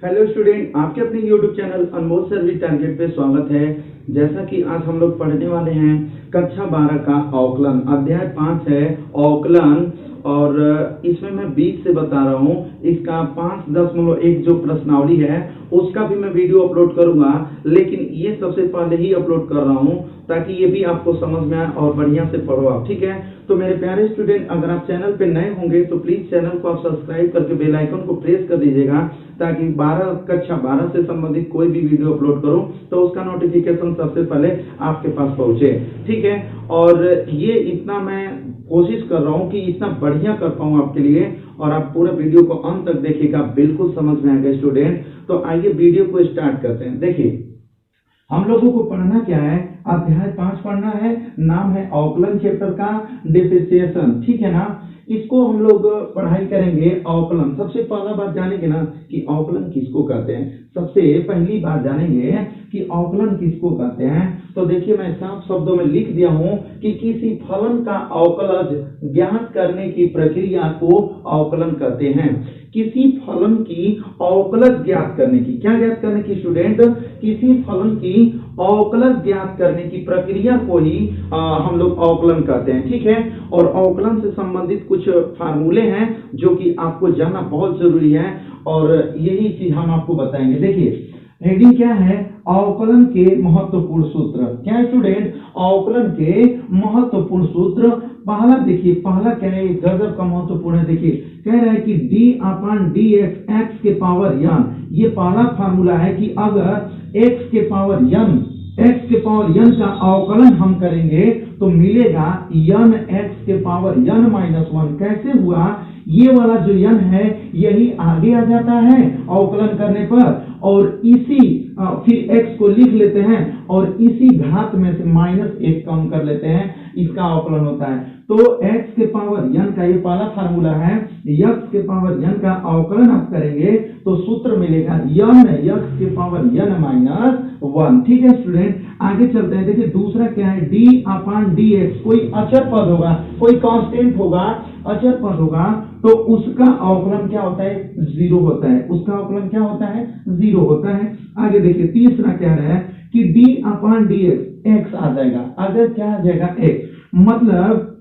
Hello student, आपके अपने YouTube channel अनमोल service target पे स्वागत है। जैसा कि आज हम लोग पढ़ने वाले हैं कक्षा 12 का अवकलन, अध्याय 5 है अवकलन। और इसमें मैं 20 से बता रहा हूँ। इसका 5.1 जो प्रश्नावली है उसका भी मैं वीडियो अपलोड करूंगा, लेकिन ये सबसे पहले ही अपलोड कर रहा हूँ ताकि ये भी आपको समझ में आए और बढ़िया से पढ़ो आप, ठीक है। तो मेरे प्यारे स्टूडेंट, अगर आप चैनल पे नए होंगे तो प्लीज चैनल को आप सब्सक्राइब करके बेल आइकन को प्रेस कर दीजिएगा, ताकि कक्षा 12 से संबंधित कोई भी वीडियो अपलोड करूं तो उसका नोटिफिकेशन सबसे पहले आपके पास पहुंचे, ठीक है। और ये इतना मैं कोशिश कर रहा हूं कि इतना बढ़िया कर पाऊं आपके लिए, और आप पूरे वीडियो को अंत तक देखिएगा, बिल्कुल समझ में आएगा स्टूडेंट। तो आइए वीडियो को स्टार्ट करते हैं। देखिए, हम लोगों को पढ़ना क्या है, अध्याय 5 पढ़ना है। नाम है अवकलन चैप्टर का डिफरेंशिएशन, ठीक है ना। इसको हम लोग पढ़ाई करेंगे अवकलन। सबसे पहला बात जानेंगे ना कि अवकलन किसको कहते हैं। सबसे पहली बात जानेंगे कि अवकलन किसको कहते हैं। तो देखिए, मैं साफ शब्दों में लिख दिया हूं कि किसी फलन का अवकलज ज्ञात करने की प्रक्रिया को अवकलन कहते हैं। किसी फलन की अवकलज ज्ञात करने की, क्या ज्ञात करने की स्टूडेंट, किसी फलन की अवकलज ज्ञात करने की प्रक्रिया को ही हम लोग अवकलन कहते हैं, ठीक है। और अवकलन से संबंधित कुछ फार्मूले हैं जो कि आपको जानना बहुत जरूरी है, और यही चीज हम आपको बताएंगे। देखिए, हेडिंग क्या है, अवकलन के महत्वपूर्ण सूत्र। क्या है स्टूडेंट, अवकलन के महत्वपूर्ण सूत्र। पहला देखिए, पहला क्या है, गजब का महत्वपूर्ण है। देखिए, कह रहा है कि d/dx x के पावर n, ये पहला फार्मूला है कि अगर x के पावर n का अवकलन हम करेंगे तो मिलेगा n x के पावर n-1। कैसे हुआ, ये वाला जो n है यही आगे आ जाता है अवकलन करने पर, और इसी फिर x को लिख लेते हैं और इसी घात में से -1 कम कर लेते हैं, इसका अवकलन होता है। तो x के पावर n का ये पहला फार्मूला है। x के पावर n का अवकलन आप करेंगे तो सूत्र मिलेगा n x के पावर n-1, ठीक है स्टूडेंट। आगे चलते हैं। देखिए, दूसरा क्या है, d/dx, कोई अचर पद होगा, कोई कांस्टेंट होगा, अचर पद होगा, तो उसका अवकलन क्या होता है, 0 होता है। उसका अवकलन क्या होता है, 0 होता है। आगे देखिए, तीसरा क्या है कि d/dx x आ जाएगा। अगर क्या आ जाएगा, x, मतलब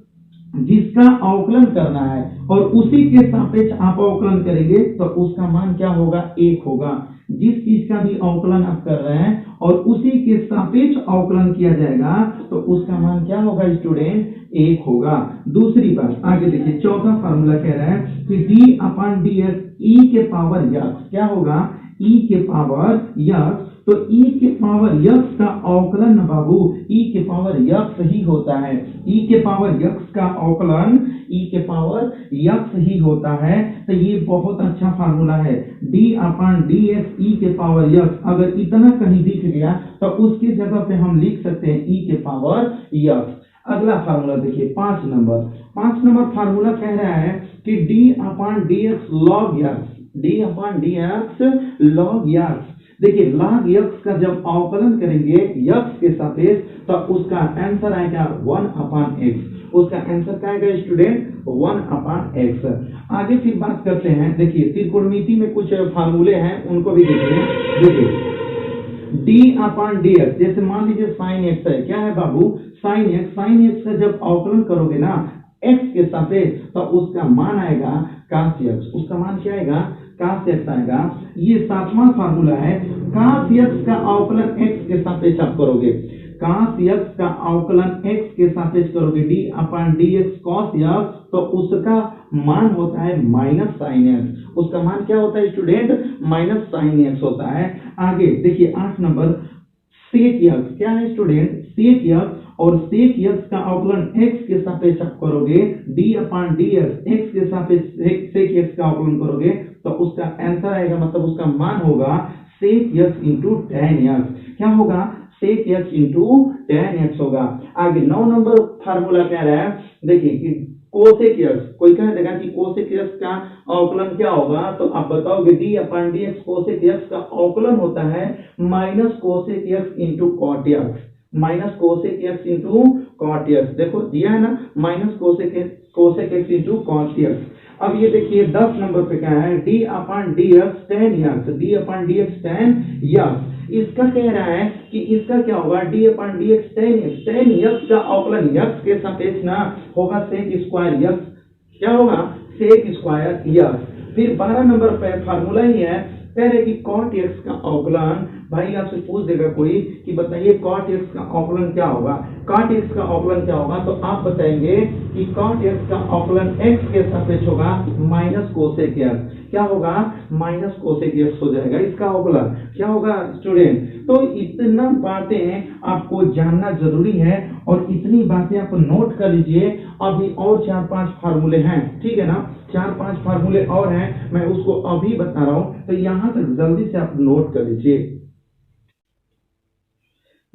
जिसका अवकलन करना है और उसी के सापेक्ष आप अवकलन करेंगे तो उसका मान क्या होगा, 1 होगा। जिस चीज का भी अवकलन आप कर रहे हैं और उसी के सापेक्ष अवकलन किया जाएगा तो उसका मान क्या होगा स्टूडेंट, 1 होगा। दूसरी बात, आगे देखिए, चौथा फार्मूला कह रहा है कि d/dx e के पावर x, क्या होगा, e के पावर x। तो e के पावर x का अवकलन बाबू e के पावर x ही होता है। e के पावर x का अवकलन e के पावर x ही होता है। तो ये बहुत अच्छा फार्मूला है, d/dx e के पावर x। अगर इतना कहीं दिख गया तो उसकी जगह पे हम लिख सकते हैं e के पावर x। अगला फार्मूला देखिए, 5 नंबर फार्मूला कह रहा है कि d/dx log x, d/dx log x। देखिए, log x का जब अवकलन करेंगे x के सापेक्ष तो उसका आंसर आएगा 1/x। उसका आंसर क्या आएगा स्टूडेंट, 1/x। आगे फिर बात करते हैं। देखिए, त्रिकोणमिति में कुछ फार्मूले हैं, उनको भी देखिए, d/dx, जैसे मान लीजिए sin x है, क्या है बाबू, sin x का जब अवकलन करोगे ना x के सापेक्ष तो उसका मान आएगा cos x। उसका मान क्या आएगा, cos x आएगा। ये 7वां फार्मूला है, cos x का अवकलन x के सापेक्ष आप करोगे, cos x का अवकलन x के सापेक्ष करोगे, d/dx cos x, तो उसका मान होता है -sin x। उसका मान क्या होता है स्टूडेंट, -sin x होता है। आगे देखिए, 8 नंबर sec x, क्या है स्टूडेंट, sec x, और sec x का अवकलन x के सापेक्ष आप करोगे, d/dx x के सापेक्ष sec x का अवकलन करोगे तो उसका आंसर आएगा, मतलब उसका मान होगा sec x into tan x। क्या होगा, sec x into tan x होगा। आगे 9 नंबर फार्मूला कह रहा है, देखिए कि cosec x, कोई कह देगा कि cosec x का अवकलन क्या होगा, तो आप बताओगे d/dx cosec x का अवकलन होता है -cosec x into cot x, -cosec x into cot x। देखो दिया है ना, -cosec x into cot x। अब ये देखिए 10 नंबर पे क्या है, D upon D x ten x, D upon D x ten x. इसका कह रहा है कि इसका क्या होगा, D upon D x ten x का अवकलन यक्स के सापेक्ष ना होगा सेक स्क्वायर यक्स, क्या होगा सेक स्क्वायर यक्स। फिर 12 नंबर पे फार्मूला ही है, कह रहे कि कॉट एक्स का अवकलन, भाई आपसे पूछ देगा कोई कि बताइए कॉट एक्स का अवकलन क्या होगा, कॉट एक्स का अवकलन क्या होगा, तो आप बताएंगे कि कॉट एक्स का अवकलन एक्स के सापेक्ष होगा माइनस कोसेक एक्स, क्या होगा माइनस कोसेक एक्स हो जाएगा इसका अवकलन, क्या होगा स्टूडेंट। तो इतना बातें आपको जानना जरूरी है और इतनी बातें आप नोट कर लीजिए। अभी और 4-5 फार्मूले हैं, ठीक है ना, 4-5 फार्मूले और हैं, मैं उसको अभी बता रहा हूं, तो यहां तक जल्दी से आप नोट कर लीजिए।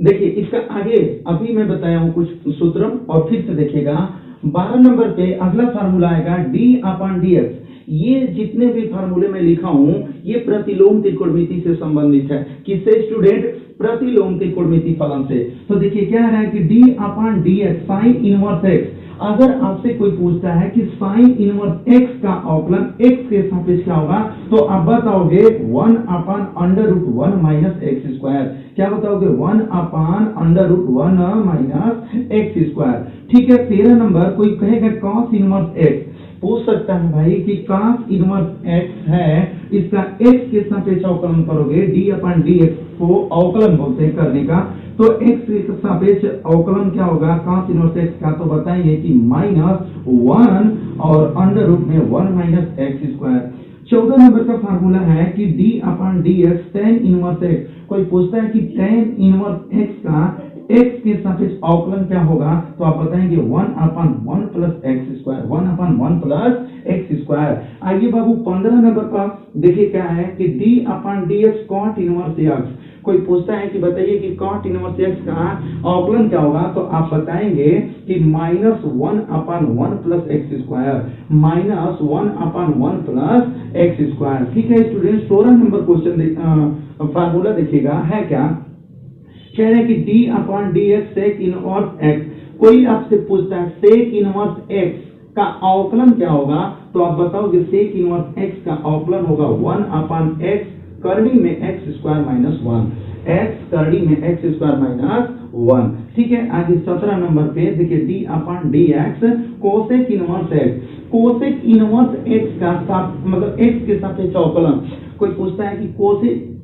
देखिए इसका आगे अभी मैं बताया हूं कुछ सूत्र और फिर से देखिएगा। 12 नंबर पे अगला फार्मूला आएगा डी अपॉन डी एक्स। ये जितने भी फार्मूले में लिखा हूं ये प्रतिलोम त्रिकोणमिति से संबंधित है, किससे स्टूडेंट, प्रतिलोम त्रिकोणमिति फलन से। तो देखिए क्या है कि D upon D x sine inverse x. अगर आपसे कोई पूछता है कि साइन इनवर्स एक्स का अवकलन एक्स के सापेक्ष क्या होगा, तो आप बताओगे 1 upon under root 1 minus x square, क्या बताओगे 1 upon under root 1 minus x square. ठीक है, 13 नंबर कोई कहेगा कॉस इनवर्स एक्स, पूछ सकता है भाई कि cos इनवर्स x है, इसका x के सापेक्ष अवकलन करोगे, d अपॉन dx को अवकलन बोलते हैं करने का, तो x के सापेक्ष अवकलन क्या होगा cos इनवर्स x का, तो बताएंगे कि -1 और अंडर रूट में 1 माइनस एक्स स्क्वायर। 14 नंबर का फार्मूला है कि d upon dx tan inverse x। कोई पूछता है कि tan इनवर्स x का x के सापेक्ष अवकलन क्या होगा, तो आप बताएंगे 1 upon 1 plus x square, 1 upon 1 plus x square. आइए बाबू 15 नंबर पर देखिए क्या है कि d upon dx cot inverse x। कोई पूछता है कि बताइए कि कॉट इनवर्स x का अवकलन क्या होगा, तो आप बताएंगे कि -1 upon 1 plus x square, -1 upon 1 plus x square. ठीक है स्टूडेंट, 16 नंबर क्वेश्चन फार्मूला देखिएगा है क्या, कह रहे हैं कि d upon dx sec inverse x। कोई आपसे पूछता है सेक इनवर्स x का अवकलन क्या होगा, तो आप बताओगे सेक इनवर्स x का अवकलन होगा 1 अपॉन x करनी में x स्क्वायर माइनस 1, x करनी में x स्क्वायर माइनस 1। ठीक है, आगे 17 नंबर पे देखिए d upon dx cosec inverse x। Cosec inverse x का मतलब x के सापेक्ष अवकलन। कोई पूछता है कि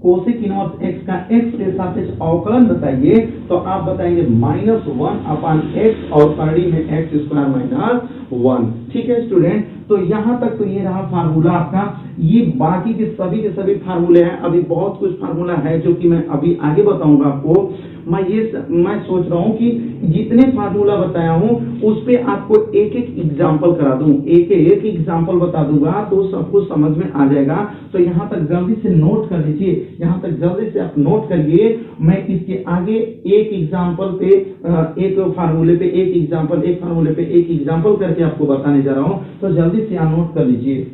कोसेक इनवर्स x का x के सापेक्ष अवकलन बताइए, तो आप बताएंगे -1 अपॉन x और करनी में x स्क्वायर माइनस 1। ठीक है स्टूडेंट, तो यहाँ तक तो ये रहा फार्मूला आपका। ये बाकी के सभी फार्मूले हैं, अभी बहुत कुछ फार्मूला है जो कि मैं अभी आगे बताऊंगा आपको। मैं सोच रहा हूँ कि जितने फार्मूला बताया हूँ उस पे आपको एक एक एग्जाम्पल करा दूं, एक एक एग्जाम्पल बता दूंगा तो सब कुछ समझ में आ जाएगा। तो यहाँ तक जल्दी से नोट कर लीजिए, यहाँ तक जल्दी से आप नोट करिए। मैं इसके आगे एक एग्जाम्पल पे एक फार्मूले पे एक एग्जाम्पल, एक फार्मूले पे एक एग्जाम्पल करके आपको बताने जा रहा हूँ, तो जल्दी से यहाँ नोट कर लीजिए।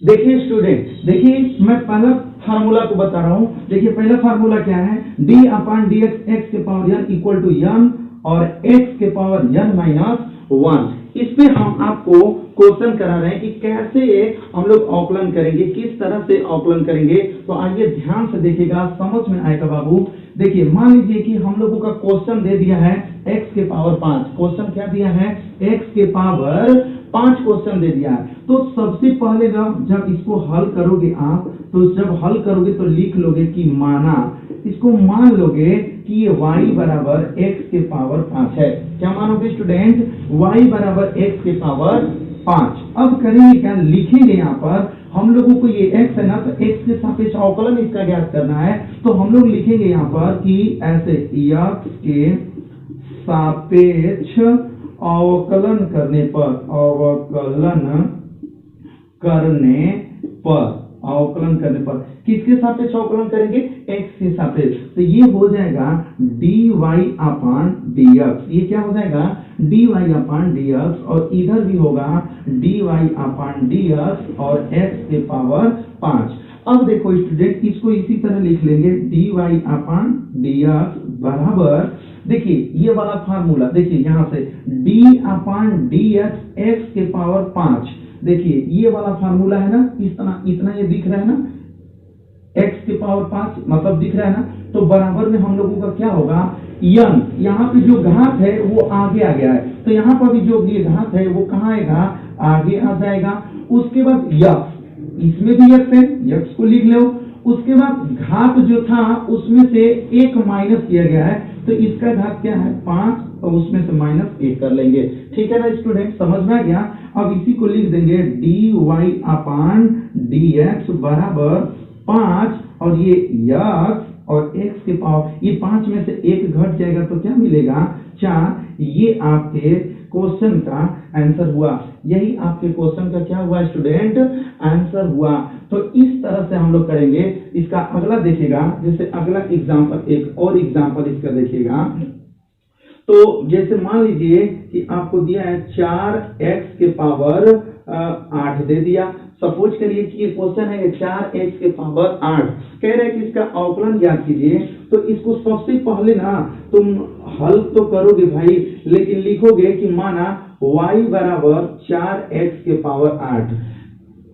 देखिए स्टूडेंट, देखिए मैं पहला फार्मूला को बता रहा हूं। देखिए पहला फार्मूला क्या है, d अपॉन dx x के power n equal to n और x के पावर n माइनस 1। इस पे हम आपको क्वेश्चन करा रहे हैं कि कैसे हम लोग अवकलन करेंगे, किस तरह से अवकलन करेंगे। तो आइए ध्यान से देखिएगा, समझ में आएगा बाबू। देखिए मान लीजिए कि हम लोगों का क्वेश्चन दे दिया है x के पावर 5। क्वेश्चन क्या दिया है, x के पावर 5 क्वेश्चन दे दिया है। तो सबसे पहले जब इसको हल करोगे आप, तो जब हल करोगे तो लिख लोगे कि माना, इसको मान लोगे कि ये y बराबर x के पावर 5 है। क्या मानोगे स्टूडेंट, y बराबर x के पावर 5। अब करेंगे क्या, लिखेंगे यहाँ पर हम लोगों को ये x है ना, तो x के सापेक्ष अवकलन इसका ज्ञात करना है। तो हम लोग लिखेंगे यहाँ पर कि ऐसे x के सापेक्ष अवकलन करने पर, अवकलन करने पर किसके सापेक्ष अवकलन करेंगे, x के सापेक्ष। तो ये हो जाएगा dy अपॉन dx। ये क्या हो जाएगा, dy अपॉन dx, और इधर भी होगा dy अपॉन dx और x के पावर 5। अब देखो स्टूडेंट, इसको इसी तरह लिख लेंगे dy अपॉन dx बराबर देखिए ये वाला फार्मूला, देखिए यहाँ से d/dx x के पावर 5, देखिए ये वाला फार्मूला है ना, इतना ये दिख रहा है ना, x के पावर 5 मतलब दिख रहा है ना, तो बराबर में हम लोगों का क्या होगा, n, यहाँ पे जो घात है वो आगे आ गया है, तो यहाँ पर भी जो ये घात है वो कहाँ आएगा, आगे आ जाएगा। उसके बाद यक्स, इसमें भी यक्स है, यक्स को लिख लो। उसके बाद घात जो था उसमें से एक माइनस किया गया है, तो इसका घात क्या है 5, और उसमें से -1 कर लेंगे। ठीक है ना स्टूडेंट, समझ में आ गया। अब इसी को लिख देंगे dy/dx बराबर 5, और ये यक्स और x के पावर, ये 5 में से 1 घट जाएगा तो क्या मिलेगा, 4। ये आपके क्वेश्चन का आंसर हुआ, यही आपके क्वेश्चन का क्या हुआ स्टूडेंट, आंसर हुआ। तो इस तरह से हम लोग करेंगे। इसका अगला देखिएगा, जैसे अगला एग्जांपल, एक और एग्जांपल इसका देखिएगा। तो जैसे मान लीजिए कि आपको दिया है 4x के पावर 8 दे दिया। सपोज करिए कि ये क्वेश्चन है 4x के पावर 8, कह रहे हैं कि इसका अवकलन ज्ञात कीजिए। तो इसको सबसे पहले ना तुम हल तो करोगे भाई, लेकिन लिखोगे कि माना y बराबर 4x के पावर 8,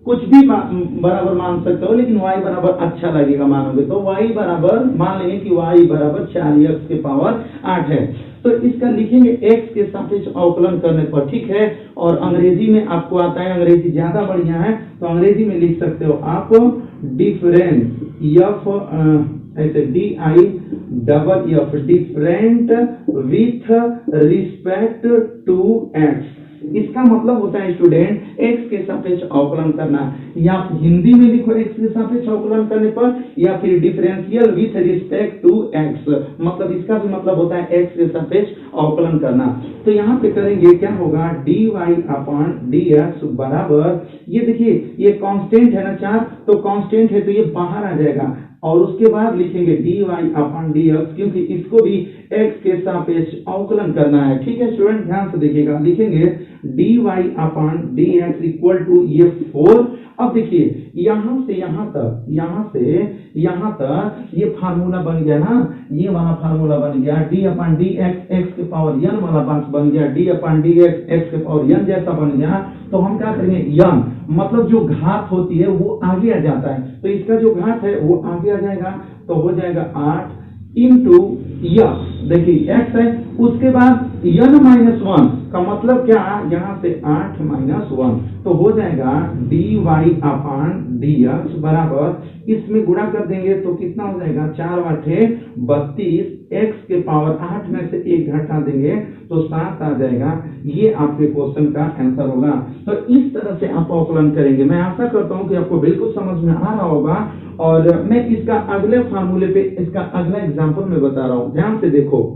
कुछ भी बराबर मान सकते हो, लेकिन y बराबर अच्छा लगेगा मानोगे तो y बराबर मान लेंगे कि y बराबर 4x के पावर 8 है। तो इसका लिखेंगे x के सापेक्ष अवकलन करने पर, ठीक है। और अंग्रेजी में आपको आता है, अंग्रेजी ज्यादा बढ़िया है, तो अंग्रेजी में लिख सकते हो आप डिफरेंस f ऐसे DIFF different with respect to x। इसका मतलब होता है स्टूडेंट x के सापेक्ष अवकलन करना, या हिंदी में लिखो x के सापेक्ष अवकलन करने पर, या फिर differential with respect to x, मतलब इसका भी मतलब होता है x के सापेक्ष अवकलन करना। तो यहाँ पे करेंगे क्या होगा, dy/dx बराबर, ये देखिए ये कांस्टेंट है ना 4, तो कांस्टेंट है तो ये बाहर आ जाएगा, और उसके बाद लिखेंगे dy/dx, क्योंकि इसको भी x के सापेक्ष अवकलन करना है। ठीक है स्टूडेंट, ध्यान से देखिएगा, लिखेंगे dy/dx इक्वल टू ये 4। अब देखिए यहाँ से यहाँ तक, यहाँ से यहाँ तक ये फार्मूला बन गया ना, ये वाला फार्मूला बन गया, d/dx x के पावर n वाला बात बन गया, d/dx x के पावर n जैसा बन गया। तो हम क्या करेंगे, n मतलब जो घात होती है वो आगे आ जाता है, तो इसका जो घात है वो आगे आ जाएगा, तो हो जाएगा 8 इंटू यक्स, देखिए x है, उसके बाद n-1 का मतलब क्या, यहाँ से 8 - 1, तो हो जाएगा dy/dx बराबर, इसमें गुणा कर देंगे तो कितना हो जाएगा, 4/8 32, x के पावर 8 में से 1 घटा देंगे तो 7 आ जाएगा। ये आपके क्वेश्चन का आंसर होगा। तो इस तरह से आप अवकलन करेंगे। मैं आशा करता हूँ कि आपको बिल्कुल समझ में आ रहा होगा, और मैं इसका अगले फार्मूले पे, इसका अगला एग्जांपल मैं बता रहा हूँ, ध्यान से देखो।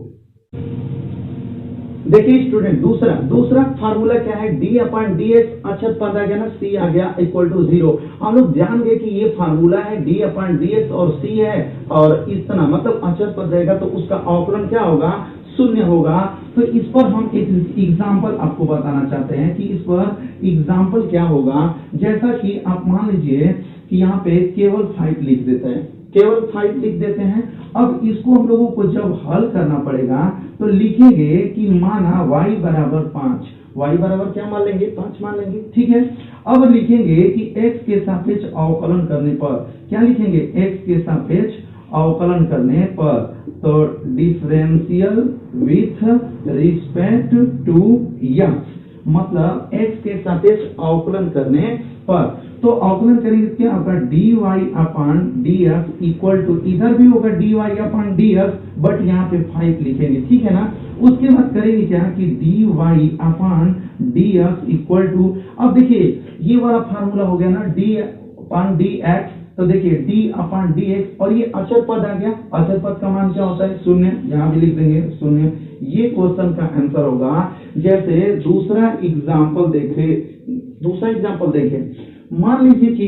देखिए स्टूडेंट, दूसरा फार्मूला क्या है, d/dx अचर पद आ गया ना, c आ गया इक्वल टू 0। हम लोग जान गए कि ये फार्मूला है d/dx और c है, और इस तरह मतलब अचर पद रहेगा तो उसका अवकलन क्या होगा, 0 होगा। तो इस पर हम एक एग्जाम्पल आपको बताना चाहते हैं कि इस पर एग्जाम्पल क्या होगा। जैसा कि आप मान लीजिए कि यहाँ पे केवल 5 लिख देते हैं, केवल 5 लिख देते हैं। अब इसको हम लोगों को जब हल करना पड़ेगा तो लिखेंगे कि माना y बराबर 5, y बराबर क्या मान लेंगे, 5 मान लेंगे, ठीक है। अब लिखेंगे कि x के सापेक्ष अवकलन करने पर, क्या लिखेंगे, x के सापेक्ष अवकलन करने पर, तो differential with respect to x, मतलब x के सापेक्ष अवकलन करने पर। तो अवकलन करेंगे क्या होगा, dy/dx इक्वल टू, इधर भी होगा dy/dx, बट यहाँ पे 5 लिखेंगे, ठीक है ना। उसके बाद करेंगे क्या कि dy/dx इक्वल टू, अब देखिए ये वाला फार्मूला हो गया ना d/dx, तो देखिए d/dx, और ये अचर पद आ गया, अचर पद का मान क्या होता है, 0, यहाँ भी लिख देंगे 0। ये क्वेश्चन का आंसर होगा। जैसे दूसरा एग्जांपल देखें, मान लीजिए कि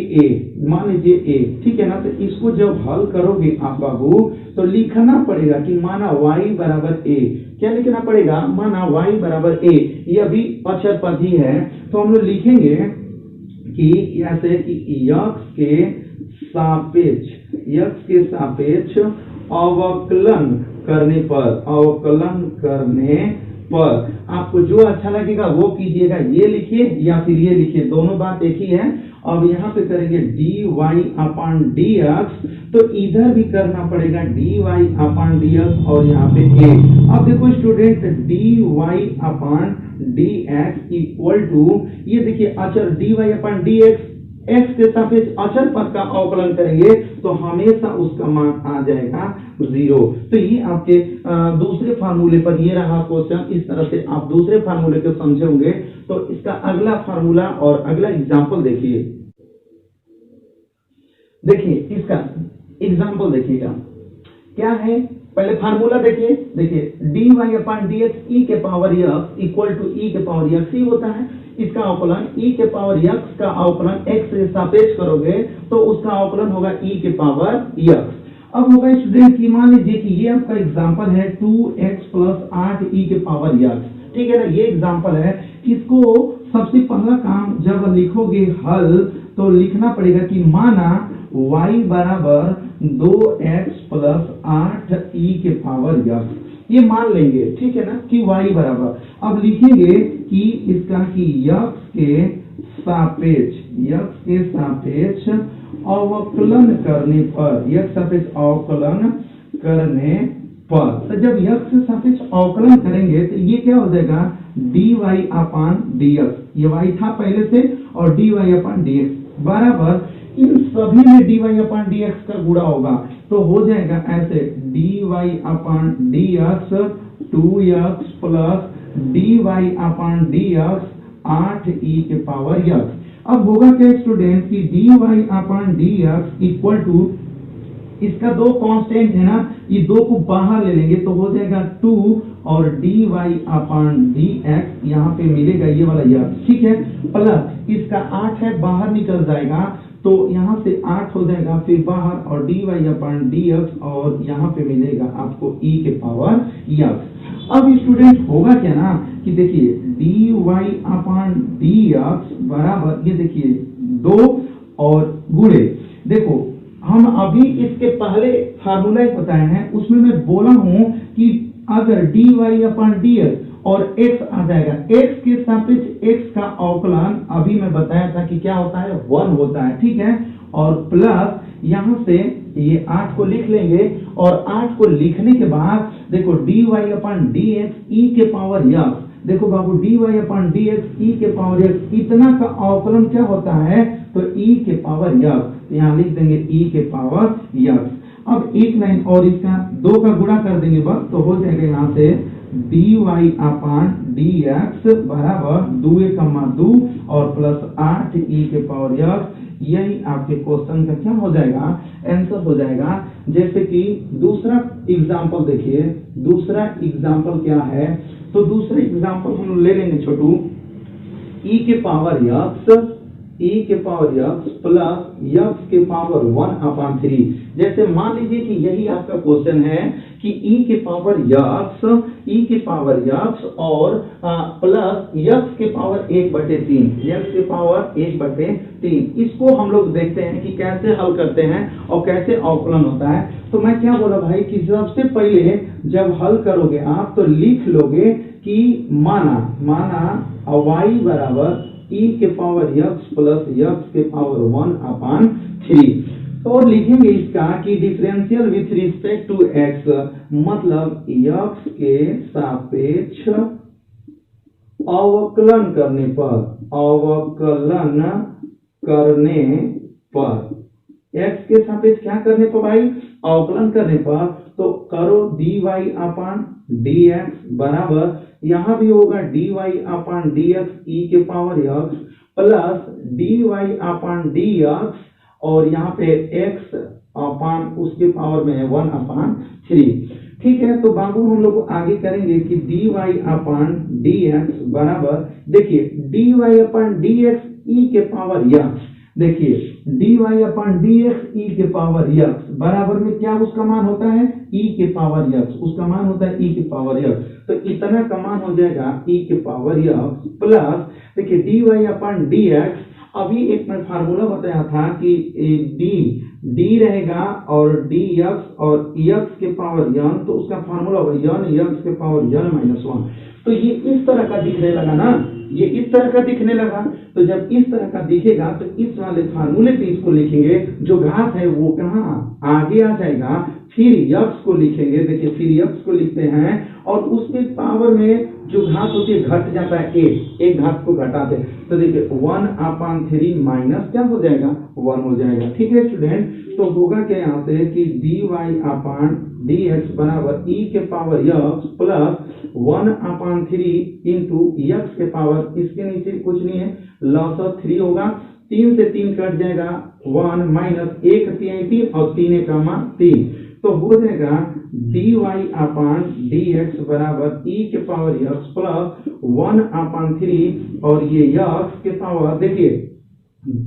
a, ठीक है ना। तो इसको जब हल करोगे आप बाबू, तो लिखना पड़ेगा कि माना y बराबर a, क्या लिखना पड़ेगा, माना y बराबर a, ये अभी अचर पद ही है, तो हम लोग लिखेंगे कि ऐसे कि x के सापेक्ष अवकलन करने पर, अवकलन करने पर आपको जो अच्छा लगेगा वो कीजिएगा, ये लिखिए या फिर ये लिखिए, दोनों बात एक ही है। अब यहाँ पे करेंगे dy/dx, तो इधर भी करना पड़ेगा dy/dx और यहाँ पे a। अब देखो स्टूडेंट, dy/dx इक्वल टू, ये देखिए अचर dy/dx, x के सापेक्ष अचर पद का अवकलन करेंगे तो हमेशा उसका मान आ जाएगा 0। तो ये आपके दूसरे फार्मूले पर ये रहा क्वेश्चन। इस तरह से आप दूसरे फार्मूले को समझे होंगे। तो इसका अगला फार्मूला और अगला एग्जाम्पल देखिए। देखिए इसका एग्जाम्पल देखिएगा क्या है। पहले फार्मूला देखिए dy/dx e के power x equal to e के पावर x ही होता है। इसका अवकलन e के पावर x का अवकलन x से सापेक्ष करोगे तो उसका अवकलन होगा e के पावर x। अब होगा स्टूडेंट की, मान लीजिए कि ये आपका एग्जाम्पल है 2x + 8e के पावर x, ठीक है ना, ये एग्जाम्पल है। इसको सबसे पहला काम जब लिखोगे हल तो लिखना पड़ेगा कि माना y बराबर 2x + 8e के पावर x, ये मान लेंगे, ठीक है ना, कि y बराबर। अब लिखेंगे कि इसका कि x के सापेक्ष अवकलन करने पर, x सापेक्ष अवकलन करने पर, तो जब x के सापेक्ष अवकलन करेंगे तो ये क्या हो जाएगा dy/dx, ये y था पहले से, और dy/dx बराबर इन सभी में dy/dx का गुणा होगा तो हो जाएगा ऐसे dy/dx 2x + dy/dx 8e के पावर x। अब होगा क्या स्टूडेंट कि dy/dx इक्वल टू, इसका दो कांस्टेंट है ना, ये दो को बाहर ले लेंगे तो हो जाएगा 2 और dy/dx यहाँ पे मिलेगा ये वाला x, ठीक है, प्लस इसका 8 है बाहर निकल जाएगा तो यहाँ से 8 हो जाएगा फिर बाहर, और dy/dx और यहाँ पे मिलेगा आपको e के पावर x। अब स्टूडेंट होगा क्या ना कि देखिए dy/dx बराबर, ये देखिए 2 और गुणे, देखो हम अभी इसके पहले फार्मूला बताए हैं उसमें मैं बोला हूं कि अगर dy/dx और x आ जाएगा, x के सापेक्ष x का अवकलन अभी मैं बताया था कि क्या होता है 1 होता है, ठीक है, और प्लस यहाँ से ये 8 को लिख लेंगे, और 8 को लिखने के बाद देखो dy/dx e के पावर x, देखो बाबू dy/dx e के पावर x, इतना का अवकलन क्या होता है तो e के पावर x, यहाँ लिख देंगे e के पावर x। अब एक लाइन और इसका 2 का गुणा कर देंगे बस, तो हो जाएगा यहाँ से dy/dx बराबर 2 और प्लस 8e के पावर x। यही आपके क्वेश्चन का क्या हो जाएगा, आंसर हो जाएगा। जैसे कि दूसरा एग्जांपल देखिए, दूसरा एग्जांपल क्या है, तो दूसरा एग्जांपल हम ले लेंगे छोटू e के पावर x प्लस x के पावर 1/3। जैसे मान लीजिए कि यही आपका क्वेश्चन है कि e के पावर x और प्लस x के पावर 1/3, इसको हम लोग देखते हैं कि कैसे हल करते हैं और कैसे अवकलन होता है। तो मैं क्या बोला भाई कि सबसे पहले जब हल करोगे आप तो लिख लोगे कि माना y बराबर e के पावर x प्लस x के पावर 1/3, और लिखेंगे इसका कि differential with respect to x, मतलब x के सापेक्ष अवकलन करने पर x के सापेक्ष क्या करने पर भाई, अवकलन करने पर, तो करो dy/dx बराबर, यहाँ भी होगा dy/dx e के पावर x प्लस dy/dx और यहाँ पे x उसके पावर में है 1/3, ठीक है। तो बाबू हम लोग आगे करेंगे कि dy/dx बराबर, देखिए dy/dx e के पावर x, देखिए dy/dx e के पावर x बराबर में क्या उसका मान होता है e के पावर x, उसका मान होता है e के पावर x, तो इतना का मान हो जाएगा e के पावर x प्लस, देखिए dy/dx अभी एक मैं फार्मूला बताया था कि डी रहेगा और डी एक्स और एक्स के पावर यन, तो उसका फार्मूला होगा यन एक्स के पावर यन माइनस 1। तो ये इस तरह का दिखने लगा ना, ये इस तरह का दिखने लगा। तो जब इस तरह का दिखेगा तो इस वाले फार्मूले पे इसको लिखेंगे, जो घात है वो कहाँ आगे आ जाएगा, फिर यक्स को लिखेंगे। देखिए फिर यक्स को लिखते हैं और उसके पावर में जो घात होती है घट जाता है, एक घात को घटाते हैं। तो देखिए 1/3 माइनस क्या हो जाएगा, 1 हो जाएगा। ठीक है स्टूडेंट, तो होगा क्या यहाँ से कि dy/dx बराबर e के power x plus 1/3 into x के पावर, इसके नीचे कुछ नहीं है, लॉस ऑफ 3 होगा, 3 से 3 कट जाएगा, 1 माइनस 1 3 और 3 का 3, तो हो जाएगा dy/dx बराबर e के पावर यक्स प्लस 1/3 और ये यक्स के पावर, देखिए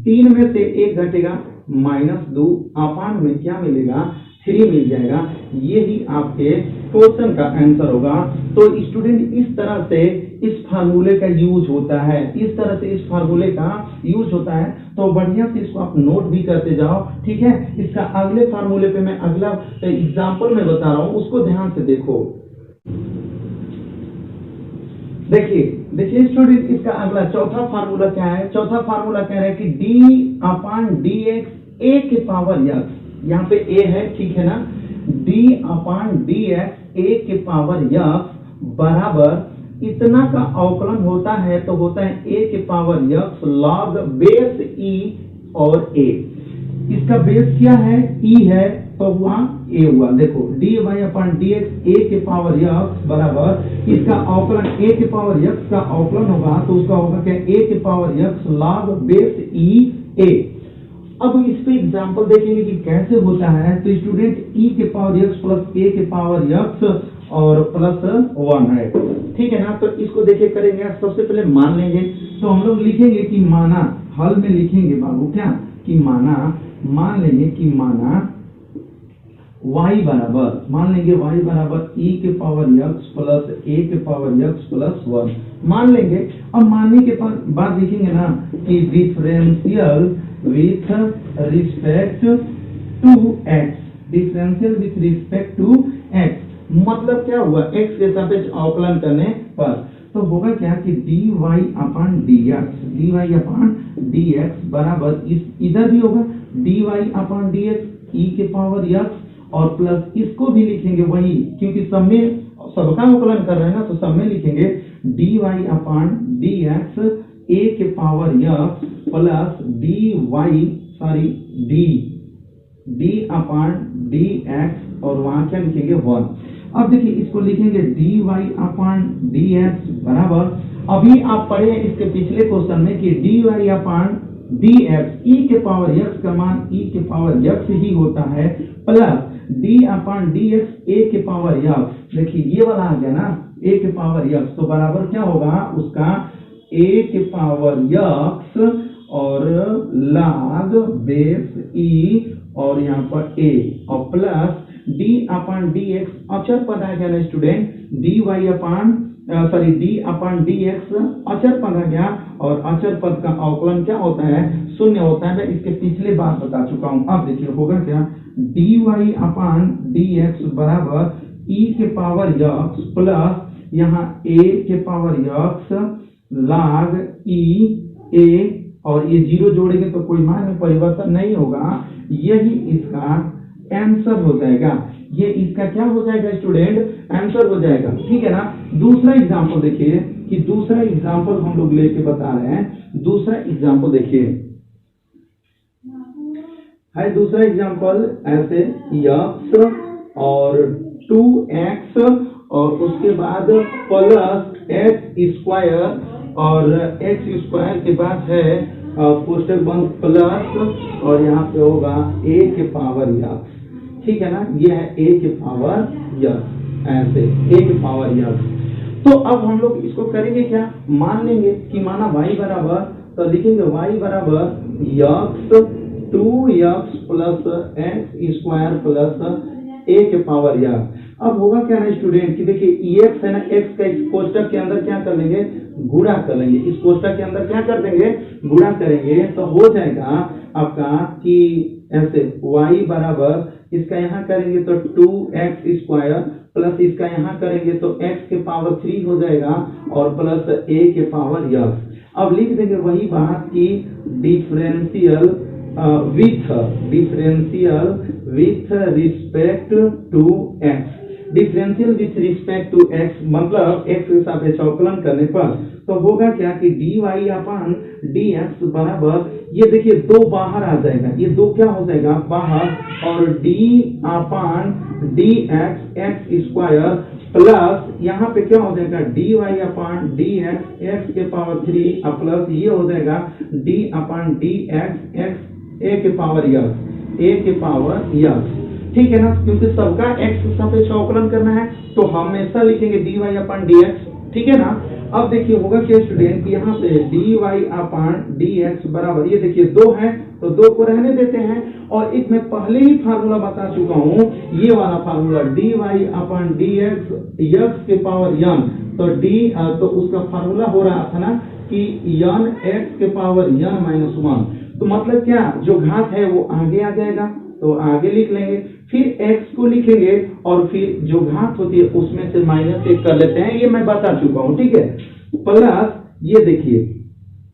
3 में से 1 घटेगा -2, अपान में क्या मिलेगा 3 मिल जाएगा। यही आपके क्वेश्चन का आंसर होगा। तो स्टूडेंट इस तरह से इस फार्मूले का यूज होता है, इस तरह से इस फार्मूले का यूज होता है। तो बढ़िया से इसको आप नोट भी करते जाओ, ठीक है। इसका अगले फार्मूले पे मैं अगला एग्जांपल में बता रहा हूं, उसको ध्यान से देखो। देखिए स्टूडेंट, इसका अगला चौथा फार्मूला क्या है। चौथा फार्मूला कह रहा है कि d/dx a के पावर यक्स, यहाँ पे a है, ठीक है ना, d/dx a के पावर यक्स बराबर इतना का अवकलन होता है, तो होता है a के power x log base e और a। इसका बेस क्या है, e है, तो वहां a हुआ। देखो dy/dx a के पावर यक्स बराबर इसका अवकलन a के पावर यक्स का अवकलन होगा, तो उसका होगा क्या, a के power x log base e a। अब इस पे एग्जांपल देखेंगे कि कैसे होता है। तो स्टूडेंट e के पावर यक्स प्लस a के पावर यक्स और प्लस 1 है, ठीक है ना। तो इसको देखिए करेंगे, सबसे पहले मान लेंगे। तो हम लोग लिखेंगे कि माना, हल में लिखेंगे बाबू क्या, कि माना, मान लेंगे कि माना y बराबर, मान लेंगे y बराबर e के पावर यक्स प्लस a के पावर यक्स प्लस 1 मान लेंगे। अब मानने के बाद लिखेंगे ना कि differential with respect to x, differential with respect to x मतलब क्या हुआ, x के सापेक्ष अवकलन करने पर। तो होगा क्या कि dy/dx बराबर इधर भी होगा dy/dx e के पावर यक्स और प्लस इसको भी लिखेंगे वही, क्योंकि सब में सबका अवकलन कर रहे हैं ना, तो सब में लिखेंगे dy/dx a के पावर यक्स प्लस d/dx और वहां क्या लिखेंगे 1। अब देखिए इसको लिखेंगे dy/dx बराबर, अभी आप पढ़े हैं इसके पिछले क्वेश्चन में कि dy/dx e के पावर x का मान e के पावर x ही होता है प्लस d/dx a के पावर x। देखिए ये वाला आ गया ना a के पावर x, तो बराबर क्या होगा उसका a के पावर x और log बेस e और यहाँ पर a और प्लस d/dx अचर पद आ गया ना स्टूडेंट, d/dx अचर पद आ गया और अचर पद का अवकलन क्या होता है, शून्य होता है। मैं इसके पिछले बार बता चुका हूं। अब देखिए होगा क्या, dy/dx बराबर e के पावर x प्लस यहाँ a के power x log e a और ये जीरो जोड़ेंगे तो कोई मान में परिवर्तन नहीं होगा, यही इसका आंसर हो जाएगा। ये इसका क्या हो जाएगा स्टूडेंट, आंसर हो जाएगा, ठीक है ना। दूसरा एग्जांपल देखिए, कि दूसरा एग्जांपल हम लोग लेके बता रहे हैं। दूसरा एग्जांपल देखिए है, दूसरा एग्जांपल ऐसे x और 2x और उसके बाद प्लस x स्क्वायर और x स्क्वायर के बाद है कोष्टक बंद प्लस और यहाँ पे होगा a के पावर x, ठीक है ना। ये है a के पावर x, ऐसे a के पावर x। तो अब हम लोग इसको करेंगे क्या, मान लेंगे कि माना y बराबर, तो लिखेंगे y बराबर x 2x plus x square plus a के पावर x। अब होगा क्या ना स्टूडेंट कि देखिए एक्स है ना, एक्स का इस कोष्टक के अंदर क्या कर लेंगे, गुणा कर लेंगे। इस कोष्टक के अंदर क्या कर देंगे, गुणा करेंगे, तो हो जाएगा आपका कि ऐसे y बराबर इसका यहाँ करेंगे तो 2x स्क्वायर प्लस इसका यहाँ करेंगे तो x के पावर 3 हो जाएगा और प्लस a के पावर x। अब लिख देंगे वही बात की differential with respect to x। Differential with respect to x मतलब x के सापेक्ष अवकलन करने पर तो होगा क्या कि dy अपन dx बराबर, ये देखिए दो बाहर आ जाएगा, ये दो क्या हो जाएगा बाहर, और d अपन dx x स्क्वायर प्लस यहाँ पे क्या हो जाएगा dy अपन dx x के पावर 3 प्लस ये हो जाएगा d upon dx x a के पावर x, ठीक है ना, क्योंकि सबका x सापेक्ष अवकलन करना है तो हमेशा लिखेंगे dy अपन dx, ठीक है ना। अब देखिए होगा क्या स्टूडेंट, यहाँ पे dy अपन dx बराबर, ये देखिए दो है तो दो को रहने देते हैं, और एक मैं पहले ही फार्मूला बता चुका हूँ, ये वाला फार्मूला dy अपन dx x के पावर n, तो उसका फार्मूला हो रहा था ना कि n x के पावर n माइनस 1, तो मतलब क्या, जो घात है वो आगे आ जाएगा तो आगे लिख लेंगे, फिर x को लिखेंगे और फिर जो घात होती है उसमें से -1 कर लेते हैं, ये मैं बता चुका हूँ, ठीक है। प्लस ये देखिए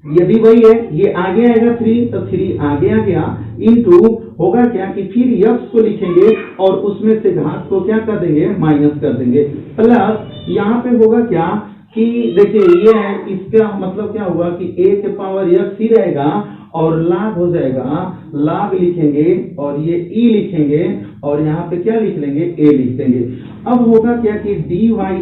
ये भी वही है, ये आगे आएगा 3 तो 3 आगे आ गया, इनटू होगा क्या कि फिर x को लिखेंगे और उसमें से घात को क्या कर देंगे, माइनस कर देंगे, प्लस यहाँ पे होगा क्या कि देखिए ये है, इसका मतलब क्या हुआ कि a के पावर x ही रहेगा और लाग हो जाएगा, लाग लिखेंगे और ये e लिखेंगे और यहाँ पे क्या लिख लेंगे, a लिख देंगे। अब होगा क्या कि dy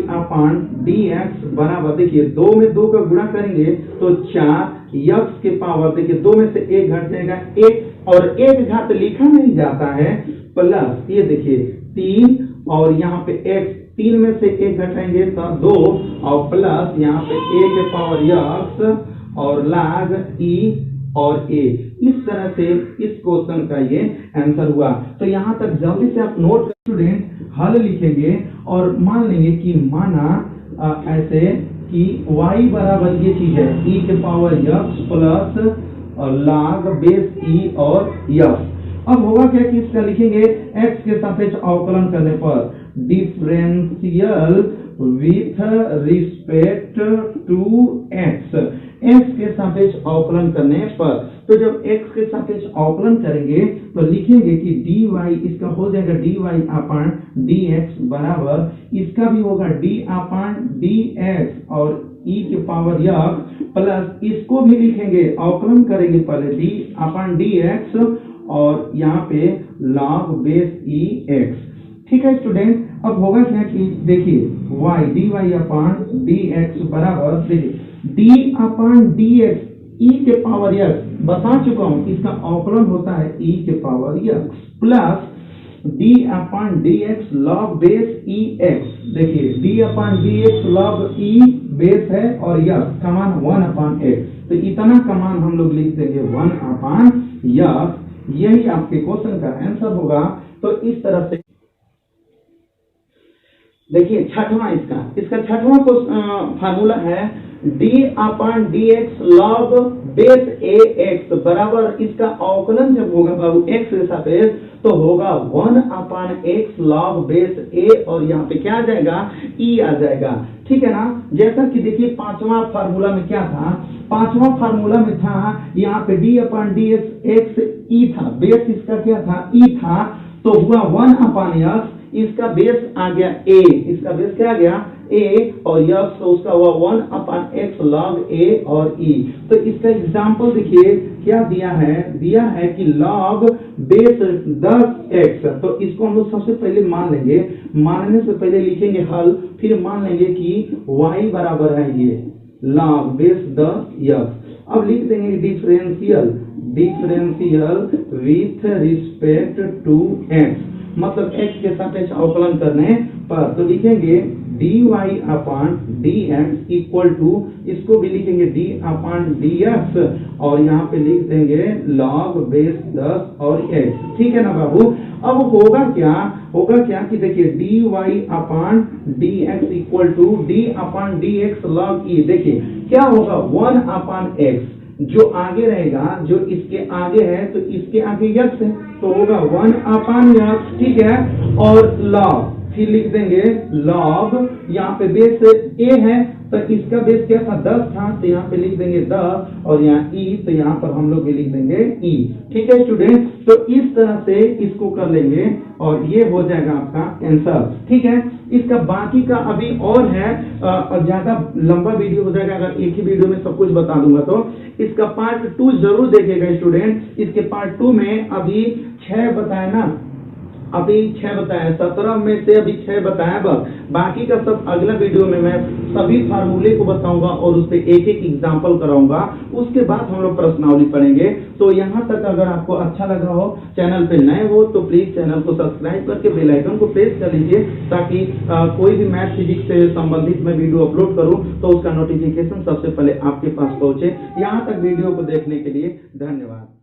अपन dx बराबर, देखिए 2 में 2 का गुणा करेंगे तो 4 x के पावर, देखिए 2 में से 1 घट जाएगा 1 और 1 घात लिखा नहीं जाता है, प्लस ये देखिए 3 और यहाँ पे x, 3 में से 1 घटाएंगे तो 2 और प्लस यहाँ पे a के पावर x और लाग e और a। इस तरह से इस क्वेश्चन का ये आंसर हुआ। तो यहाँ तक जल्दी से आप नोट, स्टूडेंट हल लिखेंगे और मान लेंगे कि माना ऐसे कि y बराबर ये चीज है e के पावर x प्लस लाग बेस e और x। अब होगा क्या कि इसका लिखेंगे x के सापेक्ष अवकलन करने पर differential with respect to x, x के सापेक्ष अवकलन करने पर, तो जब x के सापेक्ष अवकलन करेंगे तो लिखेंगे कि dy, इसका हो जाएगा dy अपन dx बराबर, इसका भी होगा d अपन dx और e के पावर x प्लस इसको भी लिखेंगे, अवकलन करेंगे पहले d अपन dx और यहाँ पे log बेस e x, ठीक है स्टूडेंट। अब होगा क्या कि देखिए y dy अपन dx बराबर, देखिए d अपन dx e के पावर x, बता चुका हूं इसका अवकलन होता है e के पावर x प्लस d अपन dx log base e x, देखिए d अपन dx log e बेस है और x का मान 1 अपन x, तो इतना का मान हम लोग लिख देंगे 1 अपन x, यही आपके क्वेश्चन का आंसर होगा। तो इस तरह से देखिए छठवां, इसका छठवां फार्मूला है d अपन dx log बेस ax बराबर, इसका अवकलन जब होगा बाबू x के सापेक्ष तो होगा 1 अपन x log बेस a और यहाँ पे क्या आ जाएगा, e आ जाएगा, ठीक है ना। जैसा कि देखिए पांचवा फार्मूला में क्या था, पांचवा फार्मूला में था यहाँ पे d अपन dx x e था, बेस इसका क्या था, e था, तो हुआ 1 अपन x, इसका बेस आ गया a, इसका बेस क्या आ गया a और x, तो उसका हुआ 1 अपन x log a और e। तो इसका एग्जांपल देखिए क्या दिया है कि log बेस 10x, तो इसको हम लोग सबसे पहले मान लेंगे, मानने से पहले लिखेंगे हल, फिर मान लेंगे कि y बराबर है ये log बेस 10x। अब लिख देंगे differential with respect to x, मतलब x के सापेक्ष अवकलन करने पर, तो लिखेंगे dy upon dx equal to, इसको भी लिखेंगे d अपॉन dx और यहाँ पे लिख देंगे log बेस 10 और x। ठीक है ना बाबू। अब होगा क्या कि देखिए dy upon dx equal to d upon dx log e। देखिए क्या होगा 1 अपॉन x, जो आगे रहेगा, जो इसके आगे है तो इसके आगे x है तो होगा 1 अपॉन x। ठीक है, और log फिर लिख देंगे log, यहाँ पे बेस a है तो इसका बेस क्या था 10 था तो यहाँ पे लिख देंगे 10 और यहाँ e तो यहाँ पर हम लोग भी लिख देंगे e। ठीक है स्टूडेंट, तो इस तरह से इसको कर लेंगे और ये हो जाएगा आपका आंसर। ठीक है, इसका बाकी का अभी और है, ज्यादा लंबा वीडियो हो जाएगा अगर एक ही वीडियो में सब कुछ बता दूंगा तो। इसका पार्ट 2 जरूर देखिएगा स्टूडेंट। इसके पार्ट 2 में अभी 6 बताया ना, अभी 6 बताया, 17 में से अभी 6 बताया बस, बाकी का सब अगला वीडियो में मैं सभी फार्मूले को बताऊंगा और उस पे एक एक एग्जांपल कराऊंगा। उसके बाद हम लोग प्रश्नावली पढ़ेंगे। तो यहाँ तक अगर आपको अच्छा लगा हो, चैनल पे नए हो तो प्लीज चैनल को सब्सक्राइब करके बेल आइकन को प्रेस कर लीजिए ताकि कोई भी मैथ फिजिक्स से संबंधित मैं वीडियो अपलोड करूं तो उसका नोटिफिकेशन सबसे पहले आपके पास पहुंचे। यहाँ तक वीडियो को देखने के लिए धन्यवाद।